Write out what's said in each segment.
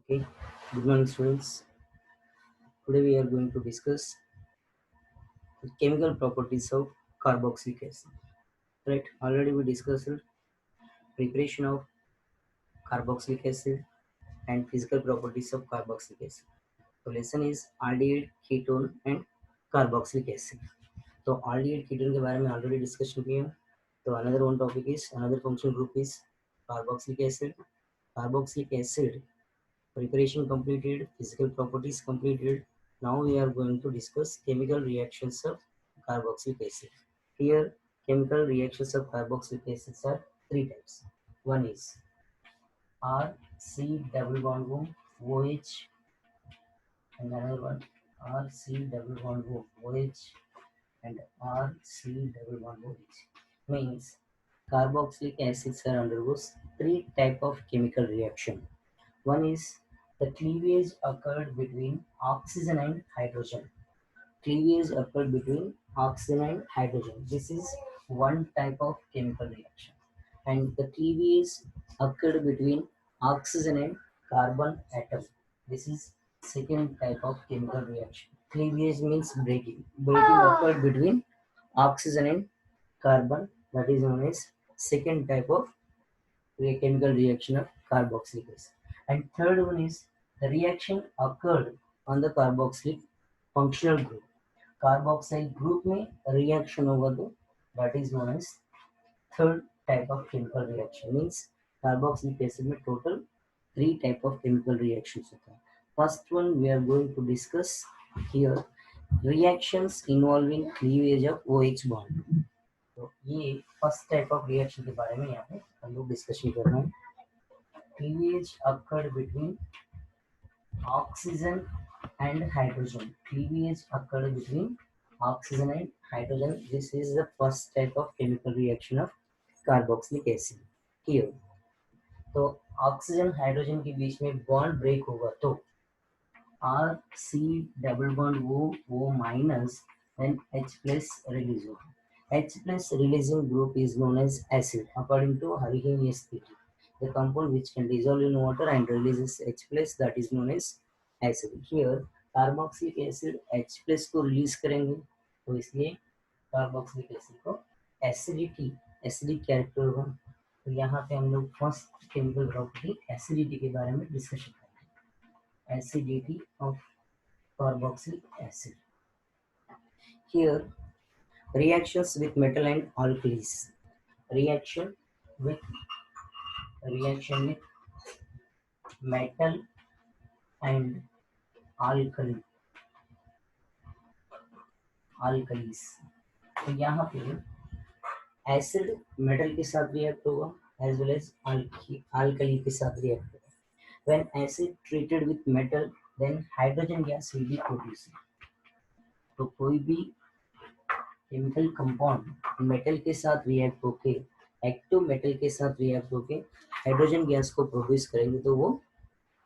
Okay, good morning, students. Today we are going to discuss the chemical properties of carboxylic acid. Right? Already we discussed preparation of carboxylic acid and physical properties of carboxylic acid. So lesson is aldehyde, ketone and carboxylic acid. तो aldehyde ketone के बारे में already discussion किया. तो another one topic is another functional group is carboxylic acid. Carboxylic acid preparation completed, physical properties completed. Now we are going to discuss chemical reactions of carboxylic acid. Here, chemical reactions of carboxylic acids are three types. One is RC double bond OH, and another one RC double bond OH and RC double bond OH. Means carboxylic acids are undergoes three type of chemical reaction. One is the cleavage occurred between oxygen and hydrogen. Cleavage occurred between oxygen and hydrogen. This is one type of chemical reaction. And the cleavage occurred between oxygen and carbon atom. This is second type of chemical reaction. Cleavage means breaking. Breaking occurred between oxygen and carbon. That is known as second type of chemical reaction of carboxylic acid. And third one is the reaction occurred on the carboxylic functional group. Carboxyl group में reaction होगा तो that is known as third type of chemical reaction. Means carboxylic acid में total three type of chemical reactions होता है. First one we are going to discuss here, reactions involving cleavage of OH bond. तो ये first type of reaction के बारे में यहाँ पे हम लोग डिस्कशन कर रहे हैं. Cleavage occurred between oxygen and hydrogen. Cleavage occurred between oxygen and hydrogen. This is the first type of chemical reaction of carboxylic acid. Here, तो ऑक्सीजन हाइड्रोजन के बीच में बॉन्ड ब्रेक होगा तो आर सी डबल बॉन्ड वो minus then H plus release होगा. H plus releasing group is known as acid according to Arrhenius theory. The compound which can dissolve in water and releases H plus, that is known as acid. Here carboxylic acid H plus को release करेंगे तो इसलिए carboxylic acid को acidity acidic character होगा. तो यहाँ पे हम लोग फर्स्ट केमिकल प्रॉपर्टी एसिडिटी के बारे में डिस्कशन करेंगे. Acidity of carboxylic acid. Here reactions with metal and alkalis. Reaction with metal and alkali alkalis. तो यहाँ पे एसिड मेटल के साथ रिएक्ट होगा एज वेल एज alkali के साथ रिएक्ट होगा. When acid treated with metal, then hydrogen gas will be produced. तो कोई भी केमिकल कंपाउंड मेटल के साथ रिएक्ट होके एक्टिव मेटल के साथ रिएक्ट होके हाइड्रोजन गैस को प्रोड्यूस करेंगे तो वो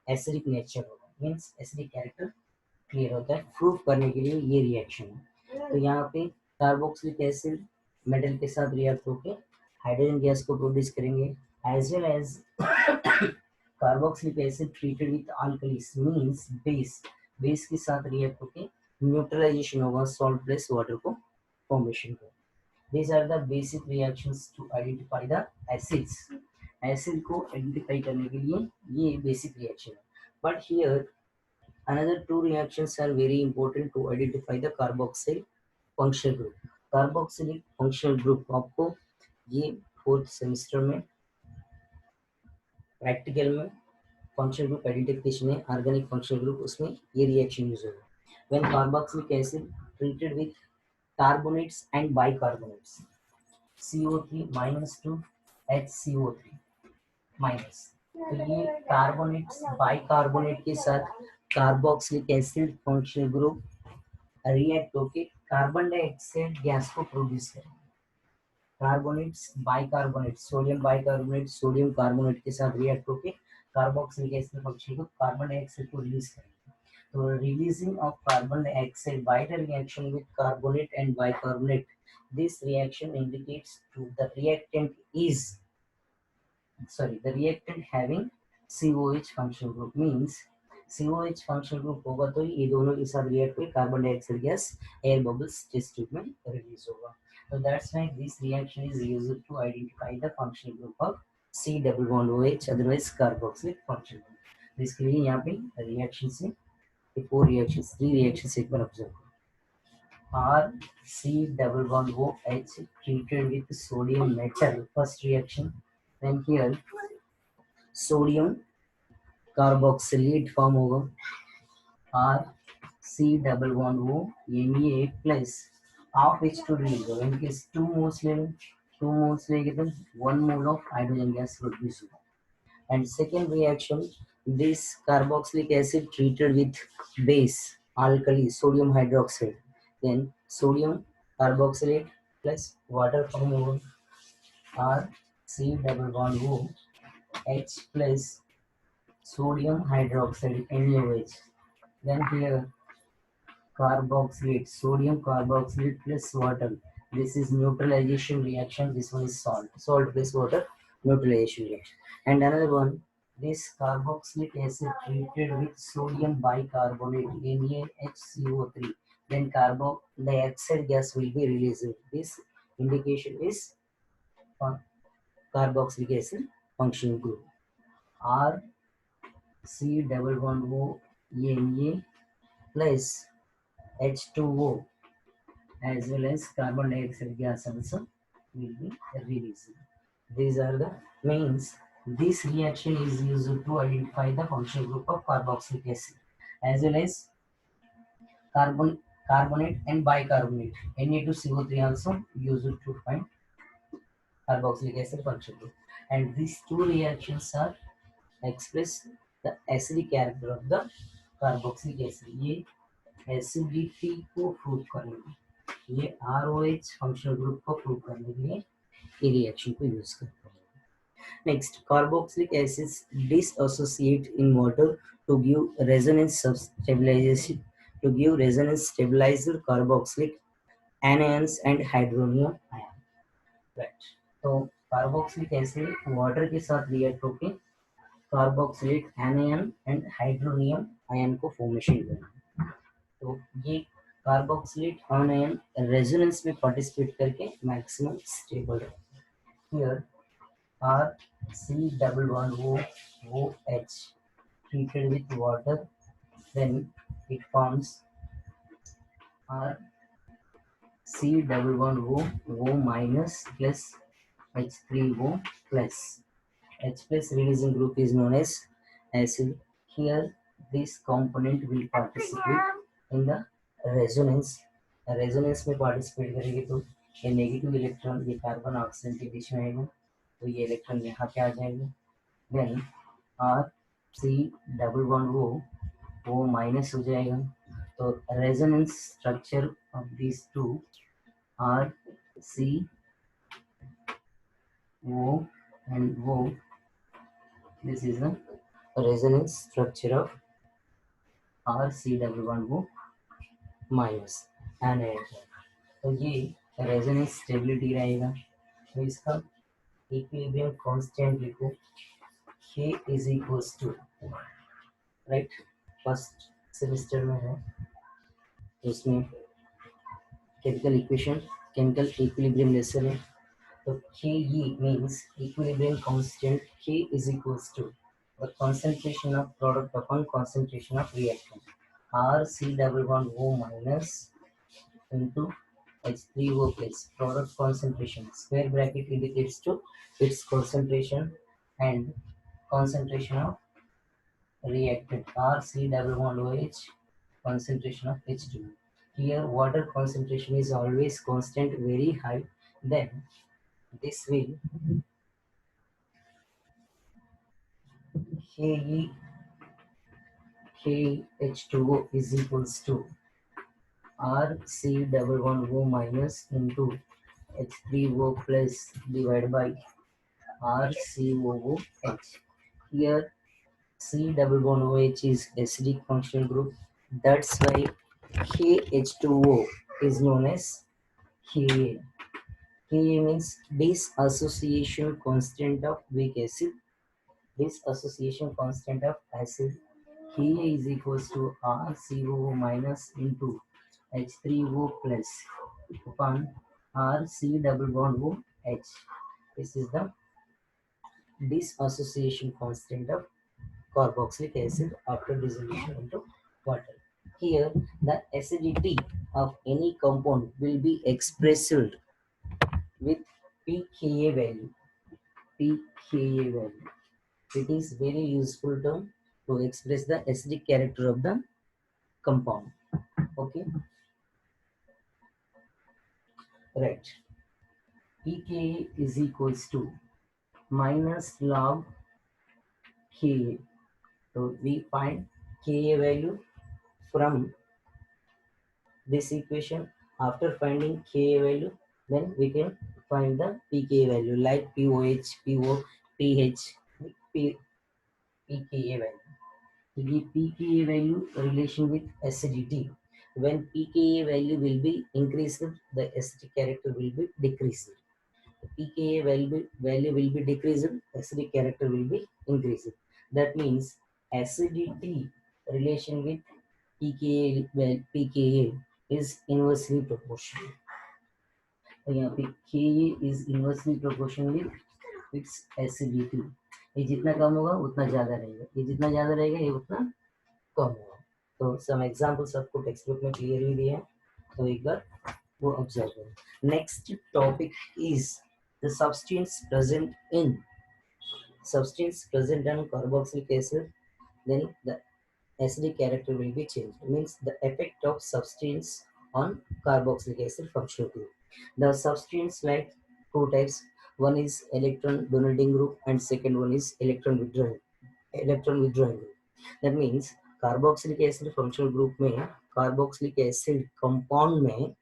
एसिडिक नेचर होगा. मीन्स एसिडिक कैरेक्टर क्लियर होता है. प्रूफ करने के लिए ये रिएक्शन है. तो यहाँ पे कार्बोक्सिलिक एसिड मेटल के साथ रिएक्ट होके हाइड्रोजन गैस को प्रोड्यूस करेंगे as well as carboxylic acid treated with alkalis means base के साथ रिएक्ट होके न्यूट्रलाइजेशन होगा सॉल्ट प्लस वाटर को फॉर्मेशन को. These are the basic reactions to identify the acids. Acid को identify करने के लिए ये basic reaction है. But here another two reactions are very important to identify the carboxyl functional group. Carboxylic functional group आपको ये fourth semester में practical में फंक्शनल ग्रुप आइडेंटिफिकेशन है ऑर्गेनिक फंक्शनल ग्रुप, उसमें ये रिएक्शन यूज होगा. When carboxylic acid treated with carbonates and bicarbonates, CO3 minus to HCO3 minus. तो ये कार्बोनेट्स बाइकार्बोनेट के साथ carboxylic acid functional group react होके कार्बन डाइऑक्साइड गैस को प्रोड्यूस करेंगे. Carbonates bicarbonate sodium bicarbonate sodium carbonate के साथ रिएक्ट होके carboxylic acid function group carbon dioxide को रिलीज करेंगे. So releasing of carbon dioxide by the reaction with carbonate and bicarbonate, this reaction indicates to the reactant having COH functional group means COH functional group होगा तो ये दोनों के साथ react हुए carbon dioxide gas air bubbles test tube में release होगा. So that's why this reaction is used to identify the functional group of C double bond OH otherwise carboxylic functional group. इसके लिए यहाँ पे रिएक्शन से 4 reactions 3 reactions एक बार observe करो. R C double bond OH treated with sodium metal first reaction. Then here sodium carboxylate form होगा. R C double bond O Na plus half H2 release होगा. In case 2 moles ले लो, 2 moles लेंगे तो 1 mole of hydrogen gas produce होगा. And second reaction, this carboxylic acid treated with base alkali sodium hydroxide, then sodium carboxylate plus water form over R C double bond O H plus sodium hydroxide NaOH. Then here carboxylate sodium carboxylate plus water. This is neutralization reaction. This one is salt plus water neutralization reaction. And another one, this carboxylic acid treated with sodium bicarbonate NaHCO3, then carbon dioxide gas will be released. This indication is carboxylic acid functional group. R C double bond O Na plus H2O as well as carbon dioxide gas also will be released. These are the means. This reaction is used to identify the functional group of carboxylic acid as well as carbonate and bicarbonate. Na2CO3 also used to find carboxylic acid functional group. And these two reactions are express the acidic character of the carboxylic acid. ये acidity को prove करने के लिए, ये ROH functional group को prove करने के लिए ये रिएक्शन को यूज करते हैं. Next, carboxylic acids dissociate in water to give resonance stabilisation to give resonance stabilized carboxylic anions and hydronium ion. Right. तो कार्बोक्सिलिक एसिड वाटर के साथ रिएक्ट होकर carboxylate anion and hydronium ion को formation देना. तो ये कार्बोक्सिलेट आयन रेजोनेंस में participate करके मैक्सिमम स्टेबल रहता है. Here R C double bond OH treated with water, then it forms R C double bond O minus plus H3O plus. H plus releasing group is known as acid. Here this component will participate in the resonance. Resonance में participate करेगी तो ये negative electron ये carbon oxygen के बीच में आएगा, तो ये इलेक्ट्रॉन यहाँ पे आ जाएगा. Then R C double bond O minus हो जाएगा. तो resonance structure of this to R C O and O, this is the resonance structure of R C double bond O minus anion. तो ये resonance stability रहेगा. तो इसका equilibrium constant लिखो, K is equals to, right, first semester में है उसमें chemical equation chemical equilibrium lesson है. तो Ke means equilibrium constant. K is equals to the concentration of product upon concentration of reactant. R C double bond O minus into H3O plus product concentration. Square bracket indicates to its concentration and concentration of reactant. R C double bond OH concentration of H2. Here water concentration is always constant, very high. Then this will KH2O is equals to R C double bond O minus into H3O plus divided by RCOOH. Here C double bond OH is acidic functional group. That's why KH2O is known as Ka. Ka means disassociation constant of weak acid. this association constant of acid Ka is equals to RCOO minus into H3O plus upon RC double bond OH. This is the dissociation constant of carboxylic acid after dissolution into water. Here, the acidity of any compound will be expressed with pKa value. pKa value. It is very useful term to express the acidic character of the compound. Okay, right. pKa is equals to minus log Ka. So we find Ka value from this equation. After finding Ka value, then we can find the pKa value like POH, PO, pH, pKa value. The pKa value relation with acidity. When pKa value will be increased, the acidic character will be decreased. The pKa value will be decreased, acidic character will be increased. That means acidity relation with pKa is inversely proportional. तो यहाँ पे Ka is inversely proportional with its acidity. ये जितना कम होगा उतना ज्यादा रहेगा, ये जितना ज्यादा रहेगा ये उतना कम होगा. तो सम एग्जांपल्स आपको टेक्स्ट बुक में क्लियरली दिए हैं, तो एक बार वो ऑब्जर्व करें. Next topic is the substance present in carboxylic acid, then the acidic character will be changed. Means the effect of substance on carboxylic acid functional group. The substance like two types. One is electron donating group and second one is electron withdrawing group. That means carboxylic acid functional group में carboxylic acid compound में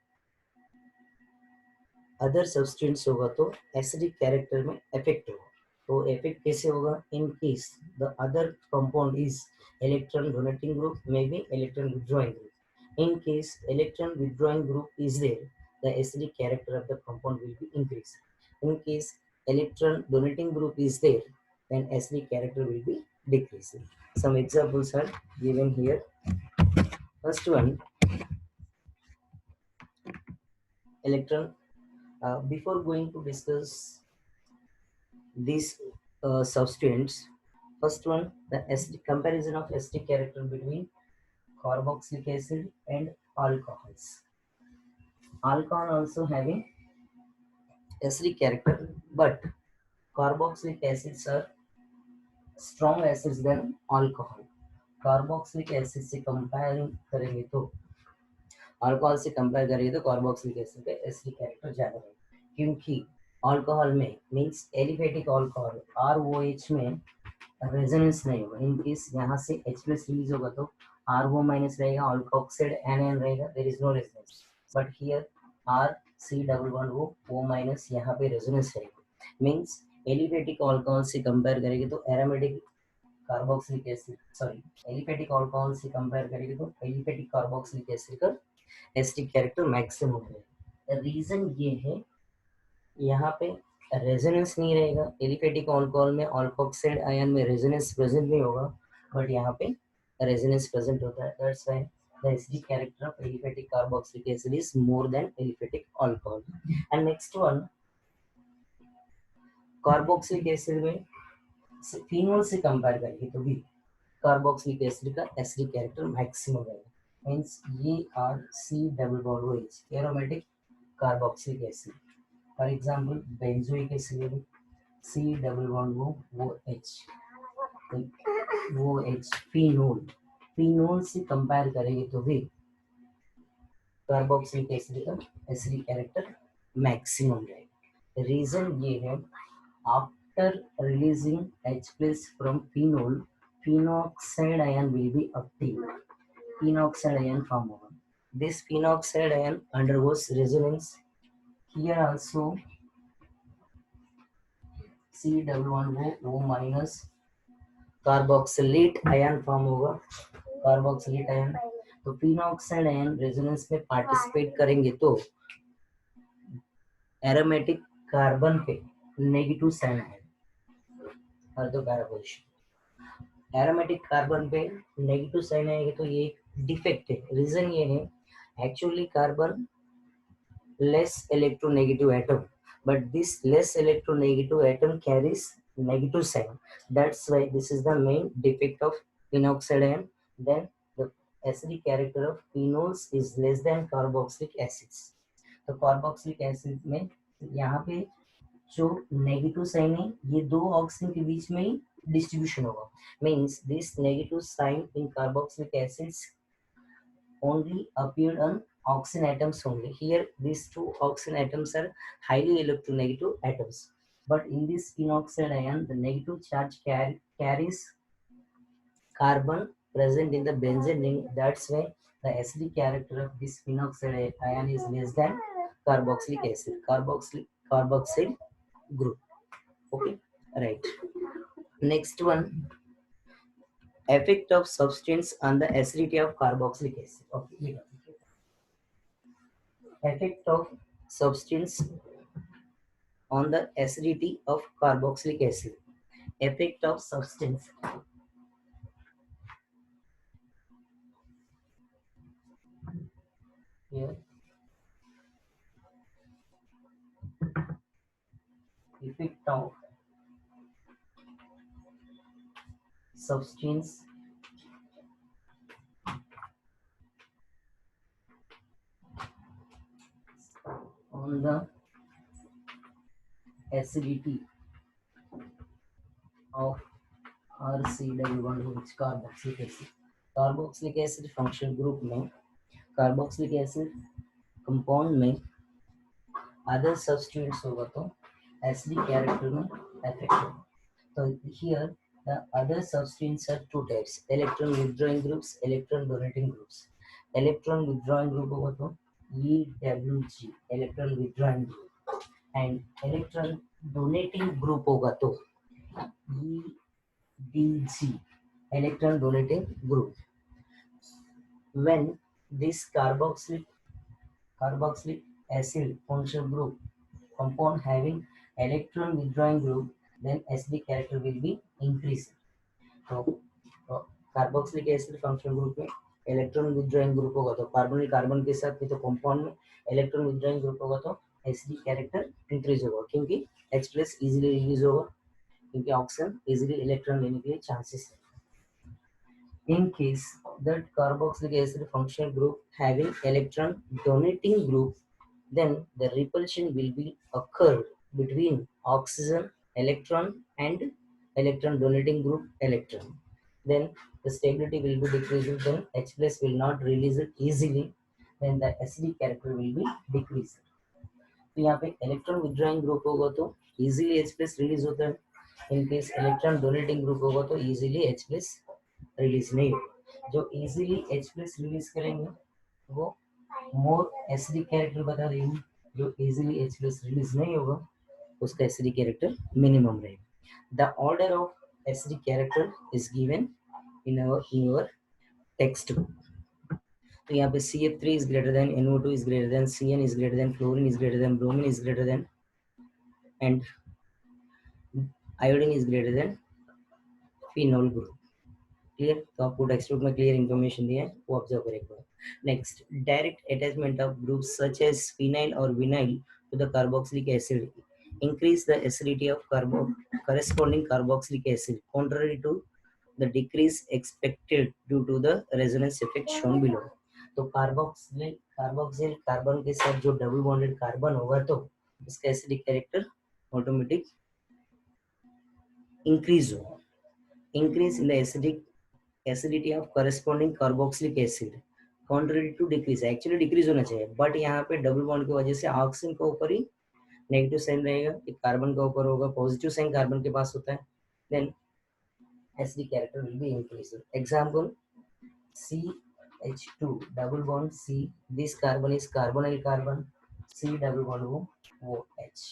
other substance होगा तो acidic character में effect होगा. तो effect कैसे होगा? In case the other compound is electron donating group may be electron withdrawing group. In case electron withdrawing group is there, the acidic character of the compound will be increased. In case electron donating group is there, then acidic character will be decreased. Some examples are given here. First one, electron. Before going to discuss these substance, first one, the acidic comparison of acidic character between carboxylic acid and alcohols. Alcohol also having acidic character, but carboxylic acids are strong acids than alcohol. Carboxylic acid से compare करेंगे तो alcohol से compare करेंगे तो carboxylic acid का acidic character ज्यादा है, क्योंकि अल्कोहल में मींस एलिफेटिक अल्कोहल ROH में रेजोनेंस नहीं होगा. इन केस यहाँ से H+ रिलीज होगा तो RO- रहेगा, अल्कोक्साइड anion रहेगा, there is no resonance. But here RC double bond O- यहाँ पे रेजोनेंस रहेगा. मींस एलिफेटिक अल्कोहल से कंपेयर करेंगे तो aromatic carboxylic acid aliphatic alcohol से कंपेयर करेंगे तो एलिफेटिक कार्बोक्सिलिक एसिड का एसिडिक कैरेक्टर मैक्सिमम है. रीजन ये है, यहाँ पे रेजोनेंस नहीं रहेगा. एलिफेटिक अल्कोहल में अल्कोक्साइड आयन में रेजोनेंस प्रेजेंट नहीं होगा, बट यहाँ पे रेजोनेंस प्रेजेंट होता है. That's why the acidic character of aliphatic carboxylic acid is more than aliphatic alcohol. And next one, carboxylic acid में फिनोल से कंपेयर करेंगे तो भी कार्बोक्सिलिक एसिड का एसिडिक कैरेक्टर मैक्सिमम है. मींस ये RC double bond OH aromatic carboxylic acid. For example benzoic acid C double bond OH phenol से compare करेंगे तो भी कार्बोक्सिलिक एसिड का एसिडिक कैरेक्टर मैक्सिमम रहेगा. रीजन ये है, after releasing H+ from phenol, phenoxide ion will be obtained. Phenoxide ion form होगा. This phenoxide ion undergoes resonance. Here also C double bond O- carboxylate ion form होगा. Carboxylate ion, तो phenoxide ion resonance में participate करेंगे तो aromatic carbon पे negative sign है, अर्धो para position. Aromatic carbon पे negative sign आएगा तो ये डिफेक्ट है। रीजन ये है, actually carbon less electronegative atom, but this less electronegative atom carries negative sign. That's why this is the main defect of phenoxide ion. Then the acidic character of phenols is less than carboxylic acids. तो carboxylic acid में यहाँ पे जो negative sign है ये दो oxygen के बीच में ही डिस्ट्रीब्यूशन होगा, means this negative sign in carboxylic acids only appeared on oxygen atoms only. Here, these two oxygen atoms are highly electronegative atoms. But in this phenoxide ion, the negative charge carries carbon present in the benzene ring. That's why the acidic character of this phenoxide ion is less than carboxylic acid, carboxyl group. Okay, right. Next one, effect of substance on the acidity of carboxylic acid. Okay, effect of substance on the acidity of carboxylic acid. Effect of substance. Here, effect of substance on the acidity of RC1 carboxylic acid. Carboxylic acid functional group में carboxylic acid compound में other substituents होगा तो acidic character में effect होगा. So here the other substituents are two types: electron withdrawing groups, electron donating groups. Electron withdrawing group होगा तो EWG electron withdrawing group, and electron donating group होगा तो EDG electron donating group. When this carboxylic acid functional group compound having electron withdrawing group, then acidic character will be increased. तो carboxylic acid functional group में electron withdrawing group होगा तो carbon carbon के साथ नहीं तो कंपाउंड में electron withdrawing group होगा तो एसिडिक कैरेक्टर इंक्रीज होगा, क्योंकि H प्लस इजीली रिलीज होगा, क्योंकि ऑक्सीजन इजीली इलेक्ट्रॉन लेने के लिए चांसेस है. In case that carboxylic acid functional group having electron donating group, then the repulsion will be occur between oxygen electron and electron donating group electron. Then the stability will be decreasing, then H plus will not release it easily, then the acidic character will be decreased. तो यहाँ पे electron withdrawing group होगा तो easily H plus release होता है. In case electron donating group होगा तो easily H plus release नहीं होगा. जो इजीली H प्लस रिलीज करेंगे वो मोर एसिडिक कैरेक्टर बता रही हूँ, जो इजीली H प्लस रिलीज नहीं होगा उसका एसिडिक कैरेक्टर मिनिमम रहेगा. The order of acidic character is given in your text book. तो यहाँ पे CF3 is greater than, NO2 is greater than, CN is greater than, fluorine is greater than, bromine is greater than, and iodine is greater than phenol group. Clear? तो आपको text book में clear information दिया है, वो observe करें. Next, direct attachment of groups such as phenyl और vinyl to the carboxylic acid increase the acidity of corresponding carboxylic acid, contrary to the decrease expected due to the resonance effect shown below. तो carboxyl carbon के साथ जो double bonded carbon होगा तो उसका acidic character automatic increase होगा. Increase in the acidity of corresponding carboxylic acid contrary to decrease. Actually decrease होना चाहिए, बट यहाँ पे डबल बॉन्ड की वजह से ऑक्सीजन के ऊपर ही नेगेटिव साइन रहेगा, कार्बन का ऊपर होगा, पॉजिटिव साइन कार्बन के पास होता है, then acidic character will be increased. Example, CH2 double bond C, this carbon is carbonyl carbon, C double bond OH.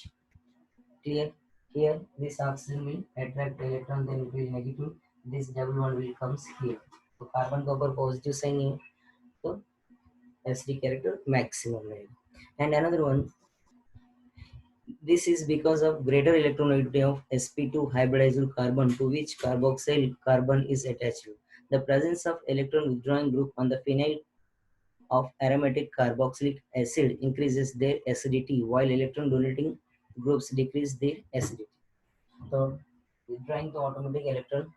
Clear? Here this oxygen will attract electron, then it will negative, this double bond will comes here. तो carbon का ऊपर positive sign है तो acidic character maximum रहेगा. And another one, This is because of greater electronegativity of sp2 hybridized carbon to which carboxyl carbon is attached. The presence of electron withdrawing group on the phenyl of aromatic carboxylic acid increases their acidity while electron donating groups decrease their acidity. So withdrawing तो automatic electron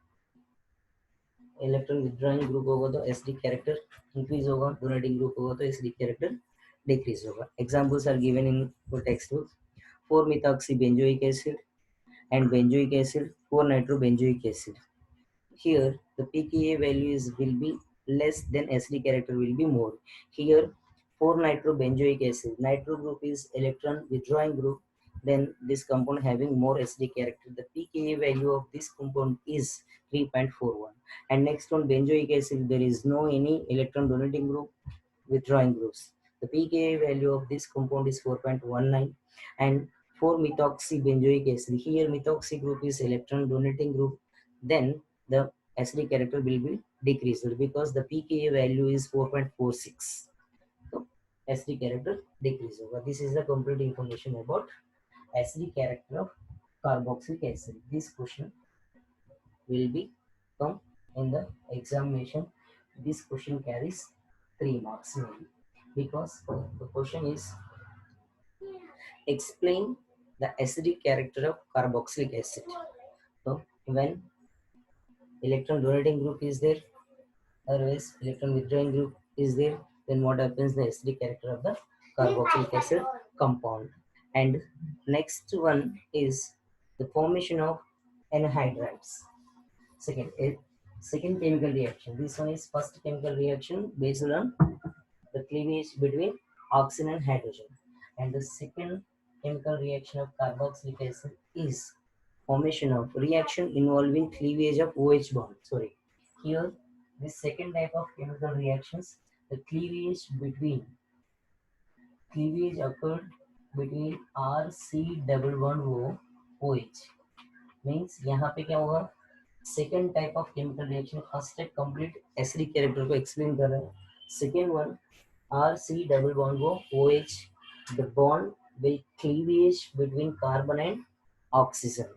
withdrawing group होगा तो acidic character increase होगा, donating group होगा तो acidic character decrease होगा. Examples are given in the textbook. 4-methoxybenzoic acid and benzoic acid, 4-nitrobenzoic acid. Here the pKa values will be less than acidic character will be more. Here 4-nitrobenzoic acid, nitro group is electron withdrawing group, then this compound having more acidic character. The pKa value of this compound is 3.41. And next one benzoic acid, there is no any electron donating group, withdrawing groups. The pKa value of this compound is 4.19. And for methoxybenzoic acid, here methoxy group is electron donating group, then the acidic character will be decreased because the pKa value is 4.46. So acidic character decrease over. This is the complete information about acidic character of carboxylic acid. This question will be come in the examination. This question carries 3 marks maybe because the question is explain the acidic character of carboxylic acid. So when electron donating group is there, otherwise electron withdrawing group is there, then what happens, the acidic character of the carboxylic acid compound. And next one is the formation of anhydrides. Second chemical reaction, this one is first chemical reaction based on the cleavage between oxygen and hydrogen, and the second chemical reaction of carboxylic acid is formation of reaction involving cleavage of OH bond. Sorry, here this second type of chemical reactions, the cleavage occurred between RC double bond OH. Means यहाँ पे क्या होगा, second type of chemical reaction, first type complete acidic character को explain कर रहे हैं, second one RC double bond OH, the bond will cleavage between carbon and oxygen.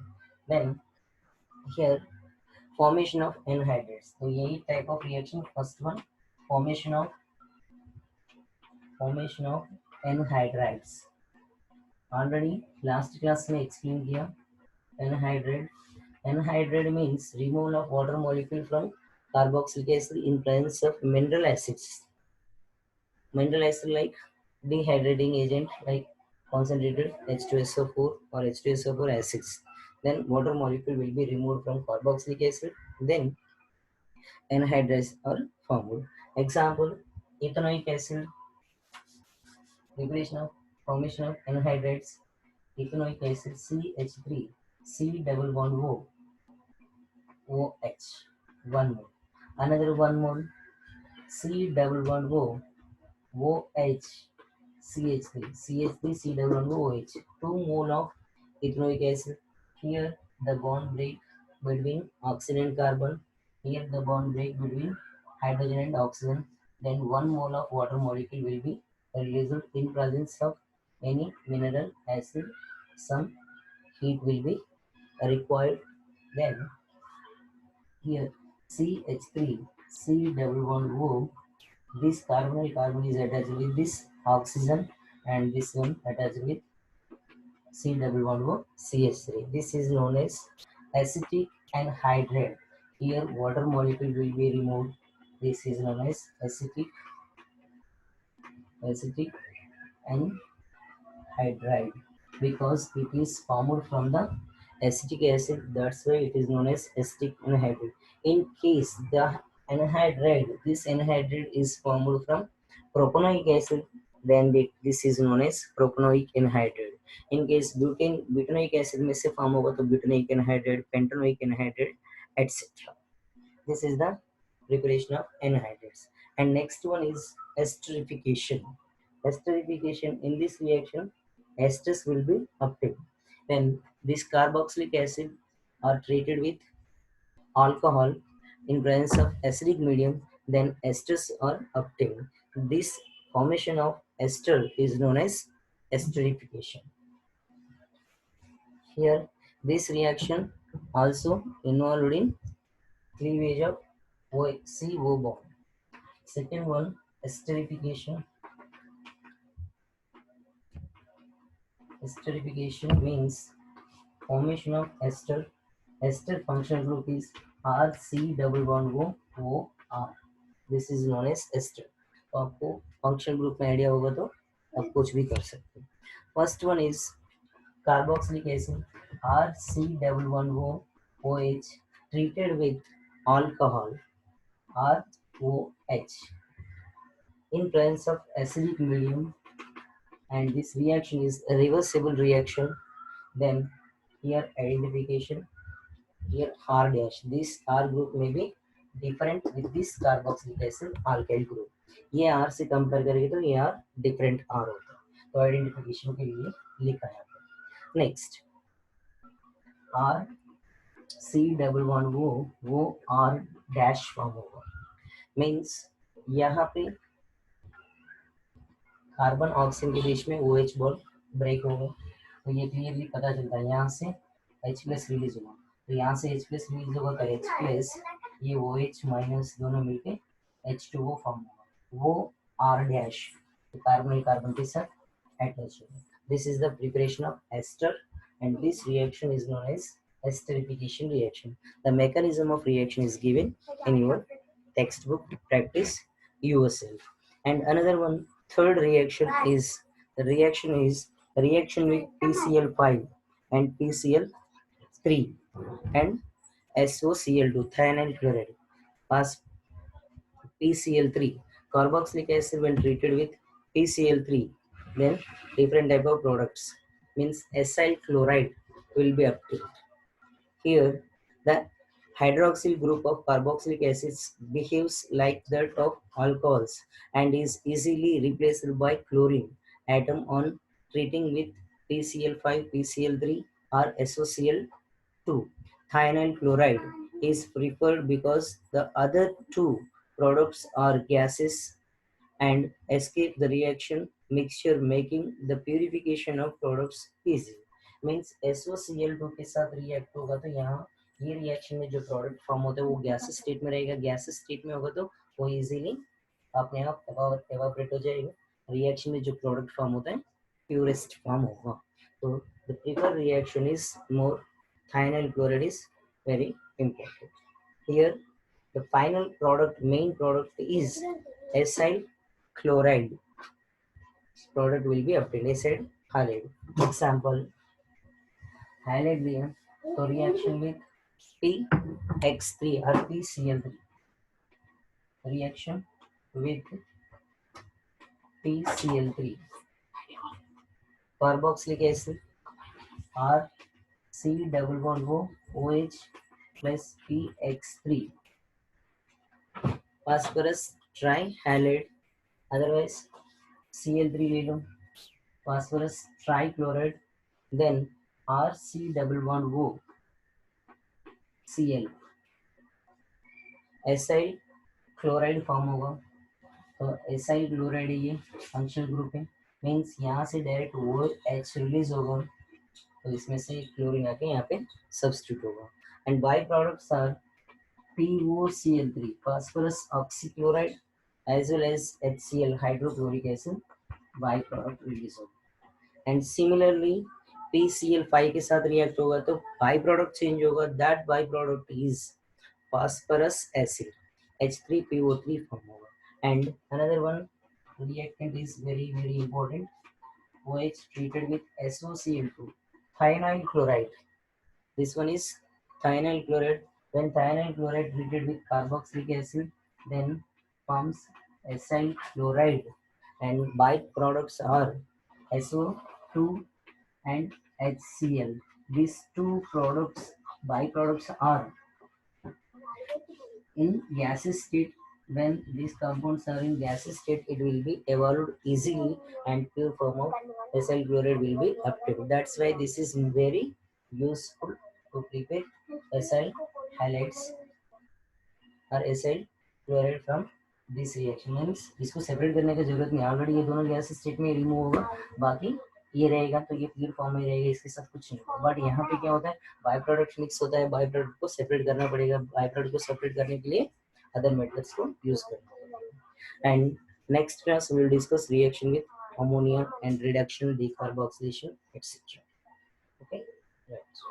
Then here formation of anhydrides. तो यही type of reaction, first one formation of anhydrides. Already last class में explain किया anhydride. Anhydride means removal of water molecule from carboxylic acid in presence of mineral acids. Mineral acid like dehydrating agent like concentrated H2SO4 or H2SO4 acids. Then water molecule will be removed from carboxylic acid. Then anhydrides are formed. Example: ethanoic acid, preparation of formation of anhydrides. Ethanoic acid CH3, C double bond O, OH, 1 mole. Another 1 mole, C double bond O, OH, CH3, CH3, C double bond OH, 2 mole of ethanoic acid. Here the bond break between oxygen and carbon. Here the bond break between hydrogen and oxygen. Then 1 mole of water molecule will be released in presence of any mineral acid. Some heat will be required. Then here CH3, C double bond O, this carbonyl carbon is attached with this oxygen and this one attached with C double bond O CH3. This is known as acetic anhydride. Here water molecule will be removed. This is known as acetic anhydride because it is formed from the acetic acid. That's why it is known as acetic anhydride. In case the anhydride, this anhydride is formed from propanoic acid, then this is known as propanoic anhydride. In case butanoic acid में से form होगा तो butanoic anhydride, pentanoic anhydride, etc. This is the preparation of anhydrides. And next one is esterification. Esterification, in this reaction, esters will be obtained. When this carboxylic acid are treated with alcohol in presence of acidic medium, then esters are obtained. This formation of ester is known as esterification. Here, this reaction also involved in cleavage of CO bond. Second one, esterification. Esterification means formation of ester. Ester functional group is RC double bond O R. This is known as ester. तो आपको functional group में idea होगा तो आप कुछ भी कर सकते हैं. First one is carboxylic acid RC double bond OH treated with alcohol ROH in presence of acidic medium, and this reaction is a reversible reaction. Then here identification, here R dash. This R group may be different with this carboxylic acid alkyl group. ये R से compare करेंगे तो ये R different R होता है, तो identification के लिए लिखा है. Next R C double bond वो R डैश फॉर्म होगा. मीन्स यहाँ पे कार्बन ऑक्सीजन के बीच में OH बॉन्ड ब्रेक होगा, तो ये क्लियरली पता चलता है. यहाँ से H प्लस रिलीज होगा, तो यहाँ से H प्लस रिलीज होगा तो H प्लस ये OH माइनस दोनों मिलके H2O फॉर्म होगा. वो R डैश तो कार्बन कार्बन के साथ अटैच होगा. This is the preparation of ester, and this reaction is known as esterification reaction. The mechanism of reaction is given in your textbook. Practice yourself. And another one, third reaction is reaction with PCl5 and PCl3 and SOCl2, thionyl chloride. Pass PCl3. Carboxylic acid when treated with PCl3, then different type of products means acyl chloride will be obtained. Here, the hydroxyl group of carboxylic acids behaves like that of alcohols and is easily replaced by chlorine atom on treating with PCl5, PCl3 or SOCl2. Thionyl chloride is preferred because the other two products are gases and escape the reaction mixture, making the purification of products easy. Means SOCl2 के साथ react होगा तो यहाँ ये reaction में जो product form होता है वो गैस स्टेट में रहेगा. गैस स्टेट में होगा तो वो इजीली अपने आप एवापोरेट हो जाएगा. रिएक्शन में जो प्रोडक्ट फॉर्म होता है प्यूरेस्ट फॉर्म होगा. तो the preferred reaction is more thionyl chloride is very important. Here the final product, main product is acyl chloride. Product will be obtained. Acyl halide. Example, halide दिया तो reaction with PX3 or PCl3. Reaction with PCl3. Carboxylic acid R C double bond OH plus PX3. Phosphorus trihalide, otherwise Cl3 ले लो. Phosphorus trichloride, then RC double bond Cl. Acyl chloride form होगा, तो acyl chloride ये functional group है. Means यहाँ से direct OH release होगा, तो इसमें से क्लोरीन आके यहाँ पे सब्स्टिट्यूट होगा. And by products are POCl3, phosphorus oxychloride, as well as HCl, hydrochloric acid, by product release होगा. एंड सिमिलरली PCl5 के साथ रिएक्ट होगा तो बाई प्रोडक्ट चेंज होगा. That by product is phosphorus acid, H3PO3 form होगा. And another one reactant is very important, OH treated with SOCl2, thionyl chloride. This one is thionyl chloride. When thionyl chloride treated with carboxylic acid, then forms acyl chloride, and byproducts are SO2 and HCl. These two products, byproducts are in gaseous state. When these compounds are in gaseous state, it will be evolved easily and pure form of acyl chloride will be obtained. That's why this is very useful to prepare acyl halides or acyl chloride from this reaction. Means इसको separate करने की जरूरत नहीं, already ये दोनों gas state में remove होगा. बाकी ये रहेगा तो ये प्योर फॉर्म में रहेगा, इसके साथ कुछ नहीं होगा। बट यहाँ पे क्या होता है, बाय प्रोडक्ट मिक्स होता है, बाय प्रोडक्ट को सेपरेट करना पड़ेगा, बाय प्रोडक्ट को सेपरेट करने के लिए अदर मेथड्स को यूज करना पड़ेगा। And next class we will discuss reaction with ammonia and reduction, decarboxylation, etc. Okay, right.